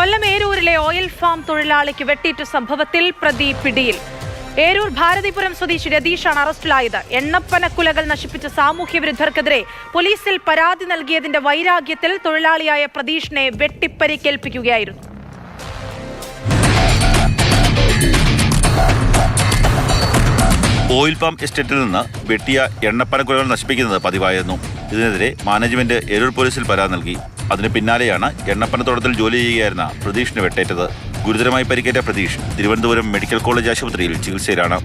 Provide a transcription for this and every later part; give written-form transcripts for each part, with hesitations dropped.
കൊല്ലം ഏരൂരിലെ oil farm തൊഴിലാളിക്ക് വെട്ടേറ്റ സംഭവത്തിൽ പ്രതി പിടിയിൽ. ഏരൂർ ഭാരതിപുരം സ്വദേശി രതീഷാണ് അറസ്റ്റിലായത്. എണ്ണപ്പനക്കുലകൾ നശിപ്പിച്ച സാമൂഹ്യ വിരുദ്ധർക്കെതിരെ പോലീസിൽ പരാതി നൽകിയതിന്റെ വൈരാഗ്യത്തിൽ തൊഴിലാളിയായ പ്രതീഷിനെ വെട്ടിപ്പരിക്കേൽപ്പിക്കുകയായിരുന്നു. ഓയിൽ പാം എസ്റ്റേറ്റിൽ നിന്ന് വെട്ടിയ എണ്ണപ്പനക്കുലകൾ നശിപ്പിക്കുന്നത് പതിവായിരുന്നു. ഇതിനെതിരെ മാനേജ്മെന്റ് ഏരൂർ പോലീസിൽ പരാതി നൽകി. അതിന് പിന്നാലെയാണ് എണ്ണപ്പനത്തോട്ടത്തിൽ ജോലി ചെയ്യുകയായിരുന്ന പ്രതീഷിന് വെട്ടേറ്റത്. ഗുരുതരമായി പരിക്കേറ്റ പ്രതീഷ് തിരുവനന്തപുരം മെഡിക്കൽ കോളേജ് ആശുപത്രിയിൽ ചികിത്സയിലാണ്.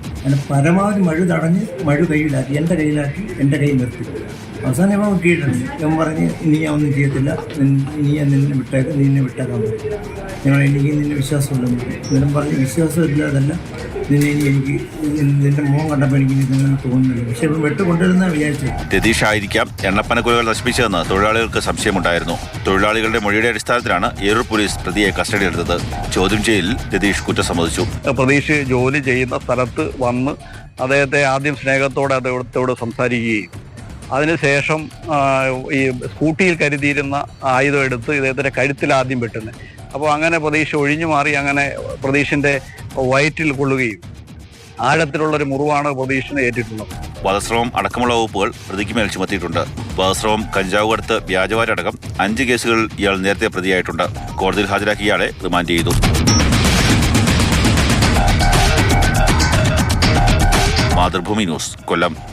പരമാവധി മഴ കയ്യിലാക്കി എൻ്റെ കയ്യിൽ നിർത്തി. അവസാനം ഇവൻ കീഴടങ്ങി. ഇവൻ പറഞ്ഞ് ഇനി ഞാൻ ഒന്നും ചെയ്യത്തില്ല, നിന്നെ വിട്ടേക്കാൻ പറ്റും, എനിക്ക് നിന്നെ വിശ്വാസമില്ലെന്ന്. ഇവനും പറഞ്ഞ് വിശ്വാസമില്ലാതല്ല, എനിക്ക് നിന്റെ മോൻ കണ്ടപ്പോൾ എനിക്ക് ഇതൊന്നും തോന്നുന്നില്ല. പക്ഷെ ഇവൻ വെട്ടുകൊണ്ടിരുന്നാണ് വിചാരിച്ചത്. രതീഷ് ആയിരിക്കാം എണ്ണപ്പനക്കുലകൾ നശിപ്പിച്ചതെന്ന് തൊഴിലാളികൾക്ക് സംശയമുണ്ടായിരുന്നു. തൊഴിലാളികളുടെ മൊഴിയുടെ അടിസ്ഥാനത്തിലാണ് ഏരൂർ പോലീസ് പ്രതിയെ കസ്റ്റഡിയിലെടുത്തത്. ചോദ്യം ചെയ്യലിൽ രതീഷ് കുറ്റം സമ്മതിച്ചു. പ്രതീഷ് ജോലി ചെയ്യുന്ന സ്ഥലത്ത് വന്ന് അദ്ദേഹത്തെ ആദ്യം സ്നേഹത്തോടെ അദ്ദേഹത്തോട് സംസാരിക്കുകയും അതിനുശേഷം ഈ സ്കൂട്ടിയിൽ കരുതിയിരുന്ന ആയുധം എടുത്ത് ഇദ്ദേഹത്തിൻ്റെ കഴുത്തിൽ ആദ്യം വെട്ടുന്നത്. അപ്പോൾ അങ്ങനെ പ്രതീഷ് ഒഴിഞ്ഞു മാറി അങ്ങനെ പ്രതീഷിൻ്റെ വയറ്റിൽ കൊള്ളുകയും ആഴത്തിലുള്ളൊരു മുറിവാണ് പ്രതീഷിന് ഏറ്റിട്ടുള്ളത്. വധശ്രമം അടക്കമുള്ള വകുപ്പുകൾ പ്രതിക്ക് മേൽ ചുമത്തിയിട്ടുണ്ട്. വധശ്രമം, കഞ്ചാവ് കടത്ത്, വ്യാജവാരടക്കം 5 കേസുകളിൽ ഇയാൾ നേരത്തെ പ്രതിയായിട്ടുണ്ട്. കോടതിയിൽ ഹാജരാക്കി ഇയാളെ റിമാൻഡ് ചെയ്തു. മാതൃഭൂമി ന്യൂസ്, കൊല്ലം.